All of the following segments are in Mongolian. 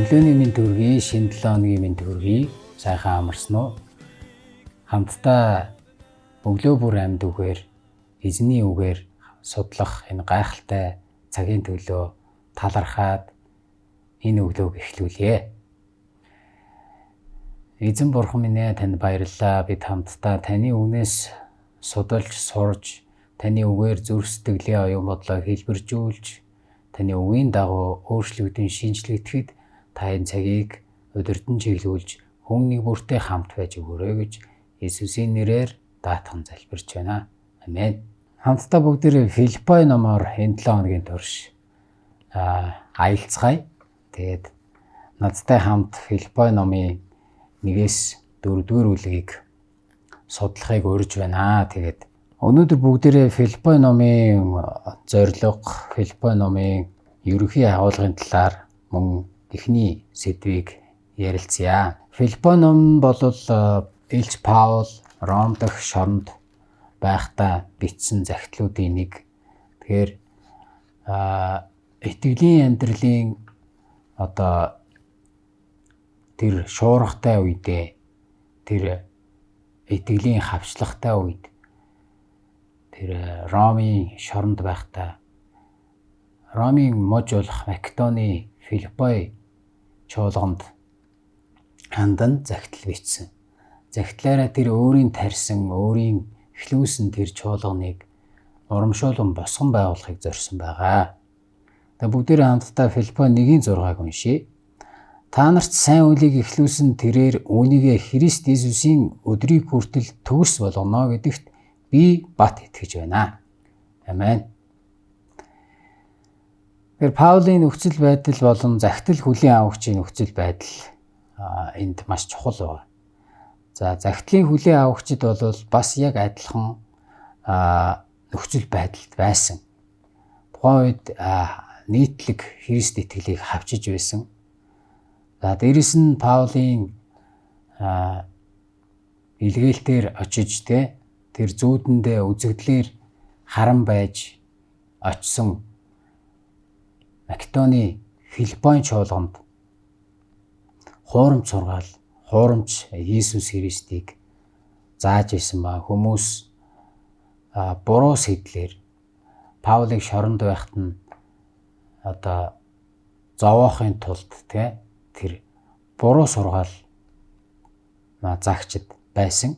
Өглөөний мэнд төргий, шинэ 7 өдрийн мэнд төргий. Сайхан амарсан уу? Хамтдаа өглөө бүр амьд үгээр, эзний үгээр судлах энэ гайхалтай цагийн төлөө талархаад энэ өглөөг эхлүүлье. Эзэн бурхан минь ээ, танд баярлалаа. Бид хамтдаа таны үгнээс судалж, сурж, таны үгээр зүрх сэтгэлийн оюун бодлоо хэлбэржүүлж, таны үгийн дагуу өөрчлөгдөн шинжлэгдэхэд та энэ цагийг удирдан чиглүүлж хүмүүний бүртээ хамт байж өгөөрэй гэж Иесусийн нэрээр даатхан залбирч байна. Амен. Хамтдаа бүгдээрээ Филиппой номоор энэ 7 хоногийн турш аялцгаая. Тэгээд надтай хамт Филиппой номын 1-ээс 4-р бүлгийг судлахыг урьж байна. Тэгээд өнөөдөр бүгдээрээ Филиппой номын зорилго, Филиппой номын ерөнхий агуулгын талаар мөн эхний сэдвийг ярилцъя. Филиппой ном бол Илч Паул Ром дахь шоронд байхдаа бичсэн захидлуудын нэг. Тэгэхээр итгэлийн амьдралын тэр шуургатай үедээ, тэр итгэлийн хавчлагтай үед, тэр Ромын шоронд байхдаа Ромын муж болох Македоны Филиппой чуулганд хандан захидал бичсэн. Захидлаараа тэр өөрийн тарьсан, өөрийн эхлүүлсэн тэр чуулганыг урамшуулан босгон байгуулахыг зорьсон байгаа. Тэгээ бүгдээрээ хамтдаа Филиппой 1:6-г уншийе. Та нарт сайн үлийг эхлүүлсэн тэрээр үүнийгээ Христ Иесусийн өдрийг хүртэл төгс болгоно гэдэгт би бат итгэж байна. Амен. Тэр Паулийн нөхцөл байдал болон захидал хүлээн авагчийн нөхцөл байдал энд маш чухал байна. За захидлын хүлээн авагчид бол бас яг адилхан нөхцөл байдалд байсан. Тухайн үед нийтлэг Христ итгэлийг хавчиж байсан. За дээрэс нь Паулийн илгээлтээр очиж тэр зүүдэндээ үзэгдлэр харан байж очсон Македоны Филиппой чуулганд хуурамч Иесус Христийг зааж исэн ба хүмүүс буруу сэтлэр Паулыг шоронд байхад нь зовоохын тулд тэр буруу сургаал заагчид байсан.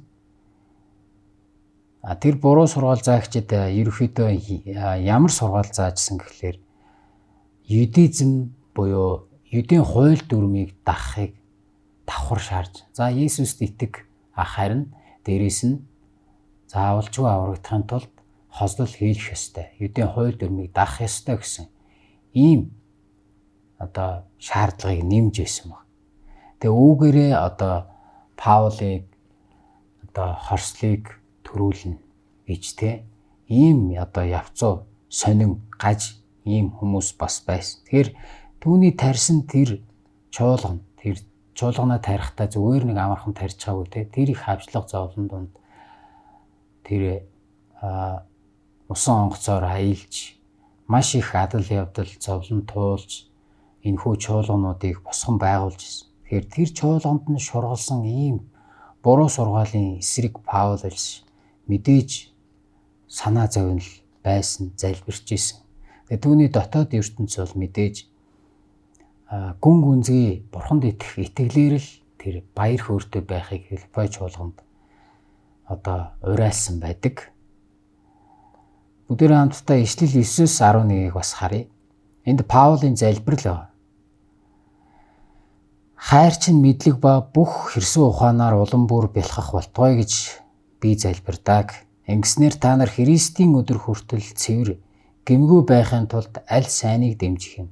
Тэр буруу сургаал заагчид ерөнхийдөө ямар сургаал заажсан гэхлээр юдизм буюу юдийн хууль дүрмийг дагахыг давхар шаардж. За Иесуст итэг харин дээрээс нь заавалжгүй аврагдахын тулд хослол хийх ёстой. Юдийн хууль дүрмийг дагах ёстой гэсэн ийм шаардлагыг нэмж байсан баг. Тэгээ үүгээрээ Паулыг хорслыг төрүүлнэ гэж ийм явцуу сонин гаж ийм хүмүүс бас байсан. Тэгэхээр түүний тарьсан тэр чуулганаа тарихтаа зүгээр нэг амархан тарьж байгаагүй тэр их хавчлага зовлон донд тэр усан онгоцоор аялж маш их адал явдал зовлон туулж энэхүү чуулгануудыг босгон байгуулж ирсэн. Тэгэхээр тэр чуулганд нь шургалсан ийм буруу сургаалын эсрэг Паул мэдээж санаа зовнил байсан, залбирч исэн. Тэгээ түүний дотоод ертөнц бол мэдээж гүн гүнзгий бурханд итгэх итгэлээр л тэр баяр хөөртэй байхыг Филиппой чуулганд уриалсан байдаг. Бүгдээрээ хамтдаа Ишлэл 9:11-ийг бас харъя. Энд Паулын залбирал байна. Хайр чинь мэдлэг ба бүх хэрсүү ухаанаар улам бүр бэлхах болтугай гэж би залбирдаг. Ингэснээр та нар Христийн өдөр хүртэл цэвэр гэмгүй байхын тулд аль сайныг дэмжих юм.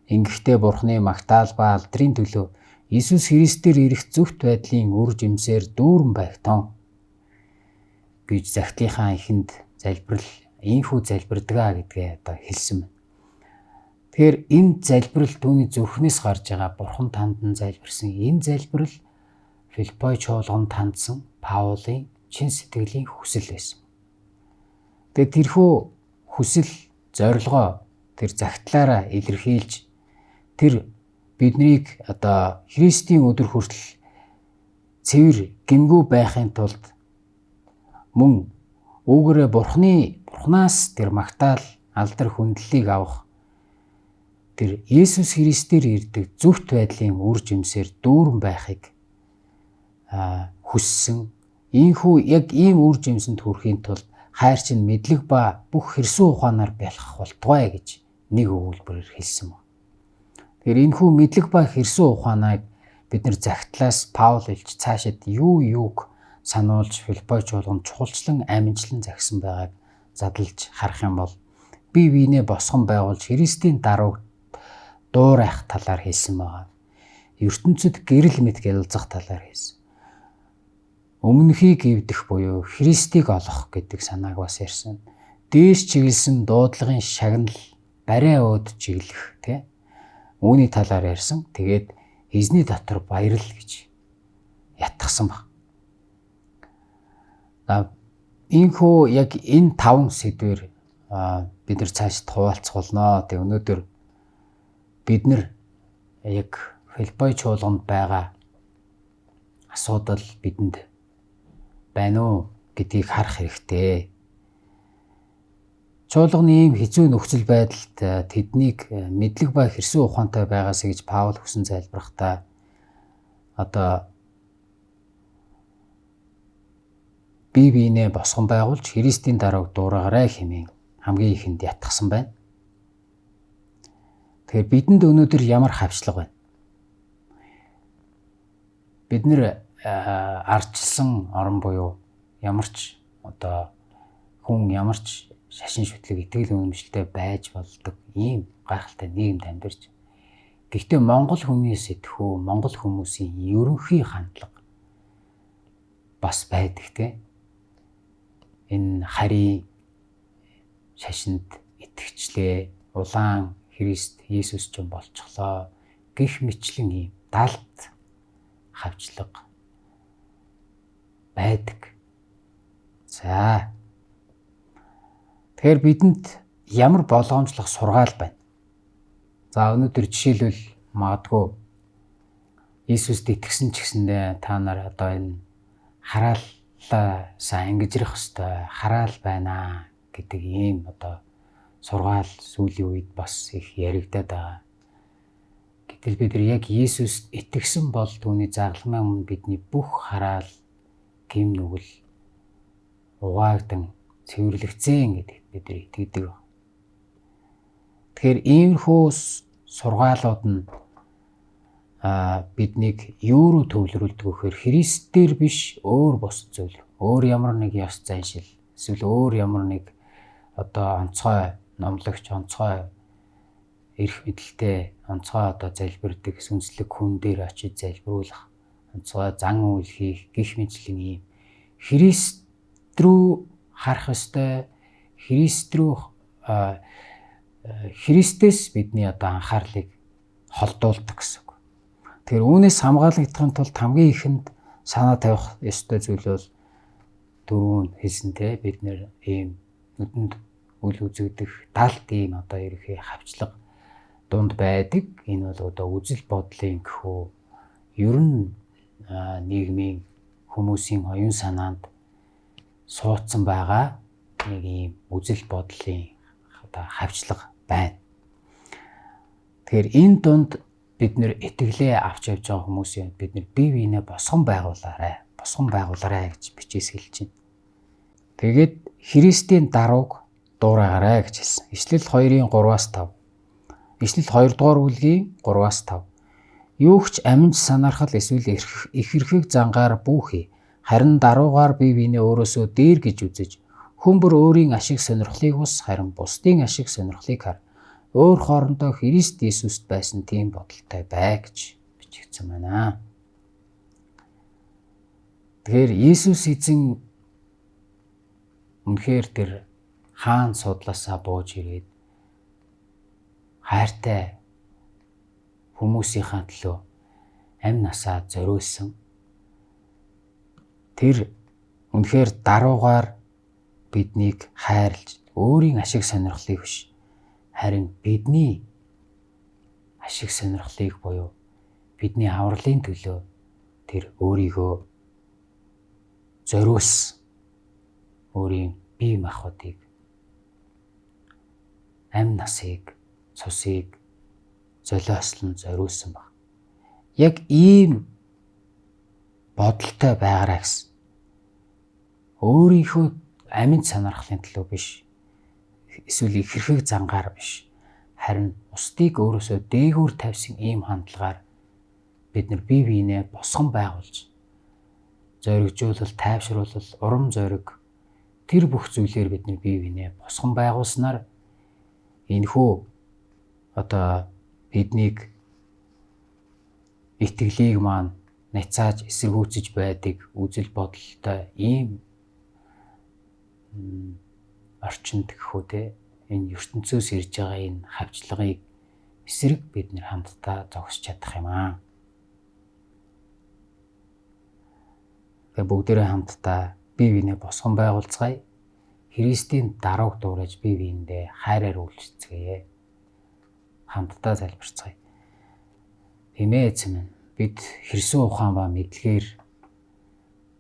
Ингэхдээ Бурхны магтаал ба алдрын төлөө Иесус Христээр ирэх зөвхт байдлын үр жимсээр дүүрэн байх тун гэж захидлынхаа эхэнд залбирал ийхүү залбирдгаа гэдгээ хэлсэн байна. Тэгэхээр энэ залбирал түүний зүрхнээс гарч байгаа Бурхан тандан залбирсан энэ залбирал Филиппой чуулганд хандсан Паулийн чин сэтгэлийн хүсэл байсан. Тэгээд тэрхүү хүсэл зорилгоо тэр загтлаараа илэрхийлж тэр биднийг одоо Христийн өдөр хүртэл цэвэр гэмгүй байхын тулд мөн үүгээрээ Бурханаас тэр магтаал алдар хүндлэлийг авах тэр Есүс Христээр ирдэг зөвхт байдлын үр жимсээр дүүрэн байхыг хүссэн. Ийхүү яг ийм үр жимсэнд хүрэхийн тулд хайр чинь мэдлэг ба бүх хэрсүү ухаанаар бялхах болтугай гэж нэг өгүүлбэрээр хэлсэн байна. Тэгэхээр энэхүү мэдлэг ба хэрсүү ухааныг бид нар загтлаас Паул илж цаашид юуг сануулж Филиппой чуулганд чухалчлан аминчлан загсан байгааг задлж харах юм бол бие биенээ босгон байгуулж Христийн даруйг дуурайх талаар хэлсэн байгаа. ертөнцид гэрэл мэт гялалзах талаар хэлсэн. Өмнөхийг эвдэх буюу Христийг олох гэдэг санааг бас ярьсан. Дээш чиглэсэн дуудлагын шагнал барай өөд чиглэх тий. Үүний талаар ярьсан. Тэгээд эзний дотор баярл гэж ятгсан баг. Ийхүү яг энэ 5 сэдвэр бид нар цаашд хуваалцах болно. Тэг өнөөдөр бид нар яг Филиппой чуулганд байгаа асуудал бидэнд байна уу гэдгийг харах хэрэгтэй. Чуулганы ийм хэцүү нөхцөл байдалд тэднийг мэдлэг ба хэрсүү ухаантай байгаасаа гэж Паул хүсэн залбирахдаа одоо бие биенээ босгон байгуулж Христийн даруйг дуурайгарай хэмээн хамгийн ихэнд ятгсан байна. Тэгэхээр бидэнд өнөөдөр ямар хавчлага байна? Бид нэр ардчилсан орон буюу ямарч одоо хүн ямарч шашин шүтлэг итгэл үнэмшилтэй байж болдог ийм гайхалтай нийгэмд амьдарч. Гэхдээ Монгол хүний сэтгхүү, Монгол хүмүүсийн ерөнхий хандлага бас байдаг тийм. Энэ харийн шашинд итгэжлээ, улаан Христ Есүс ч юм болчихлоо гэх мэтлэн ийм далд хавчлага байдаг. За. Тэгэхээр бидэнд ямар болгоомжлох сургаал байна? За өнөөдөр жишээлбэл магадгүй Есүст итгэсэн ч гэсэндээ та нар одоо энэ харааллаа сайн ангижрах ёстой, хараал байна гэдэг ийм одоо сургаал сүүлийн үед бас их яригдаад байгаа. Гэтэл бид нар яг Есүст итгэсэн бол түүний загалмай өмнө бидний бүх хараал гэм нүгэл угаагдан цэвэрлэгцэн гэдэгт бид нар итгэдэг. Тэгэхээр иймэрхүү сургаалууд нь биднийг юу руу төвлөрүүлдэг вэхээр Христээр биш өөр бус зүйл, өөр ямар нэг ёс заншил, эсвэл өөр ямар нэг одоо онцгой номлогч, онцгой эрх мэдэлтэй, онцгой одоо залбирдаг сүнслэг хүн дээр очиж залбируулах, онцгой зан үйл хийх гэх мэтлэн ийм Христ рүү харах ёстой, Христ рүү Христээс бидний одоо анхаарлыг холдуулдаг гэсэн үг. Тэгэхээр үүнээс хамгаалагдахын тулд хамгийн ихэнд санаа тавих ёстой зүйл бол дөрөв хэлсэнтэй бид нэр ийм нүдэнд үл үзэгдэх далд ийм одоо ерөнхий хавчлага дунд байдаг. Энэ бол одоо үзэл бодлын гэхүү ер нь нийгмийн хүмүүсийн оюун санаанд суудсан байгаа нэг ийм үзэл бодлын одоо хавчлага байна. Тэгэхээр энэ дунд бид нэр итгэлээ авч явж байгаа хүмүүсийн бид нэр бие биенээ босгон байгуулаарай гэж бичээс хэлж байна. Тэгээд Христийн даруйг дуурайгарай гэж хэлсэн. Ишлэл 2-ын 3-аас 5. Ишлэл 2 дугаар бүлгийн 3-аас 5. Юугч аминч санаархал эсвэл ихэрхэг зангаар бүүхий. Харин даруугаар бие биенээ өөрөөсөө дээр гэж үзэж хүн бүр өөрийн ашиг сонирхлыг ус харин бусдын ашиг сонирхлыг хар. Өөр хоорондоо Христ Есүст байсан тийм бодолтой бай гэж бичигдсэн байна. Тэгэхээр Есүс эзэн үнэхээр тэр хаан судлаасаа бууж ирээд хайртай хүмүүсийнхаа төлөө амь насаа зориулсан. Тэр үнэхээр даруугаар биднийг хайрлж өөрийн ашиг сонирхлыг биш харин бидний ашиг сонирхлыг буюу бидний авралын төлөө тэр өөрийгөө зориулсан өөрийн бие махбодыг, амь насыг, цусыг золиослон зориулсан баг. Яг ийм бодолтой байгаарай гэсэн. Өөрийнхөө амьд сонирхлын төлөө биш, эсвэл их хэрхэг зангаар биш, харин бусдыг өөрөөсөө дээгүүр тавьсан ийм хандлагаар бид нар бие биенээ босгон байгуулж, зоригжуулал, тайвшруулал, урам зориг тэр бүх зүйлээр бид нар бие биенээ босгон байгуулснаар энэхүү биднийг итгэлийг маань няцааж эсэргүүцэж байдаг үзэл бодолтой ийм орчинд гэхүү энэ ертөнцөөс ирж байгаа энэ хавчлагыг эсрэг бид нэр хамтдаа зогсож чадах юм аа. Тэгээ бүгдээрээ хамтдаа бие биенээ босгон байгуулцгаая. Христийн дарууг дуурайж бие биендээ хайраар үйлчлцгээе. Хамтдаа залбирцгаая. Эмээ эзэн минь, бид Христийн ухаан ба мэдлэгээр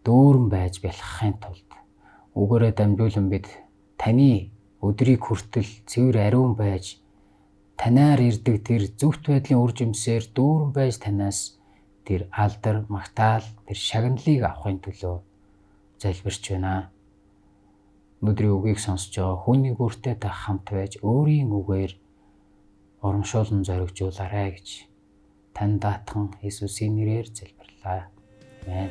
дүүрэн байж бэлхахын тулд үгээрээ дамжуулан бид таны өдрийг хүртэл цэвэр ариун байж танаар ирдэг тэр зөвхт байдлын үр жимсээр дүүрэн байж танаас тэр алдар, магтаал, тэр шагналыг авахын төлөө залбирч байна. Өнөөдрийн үгийг сонсож байгаа хүний бүртээ та хамт байж өөрийн үгээр урамшуулн зоригжуулаарай гэж тань даатхан Иесусийн нэрээр залбирлаа. Амен.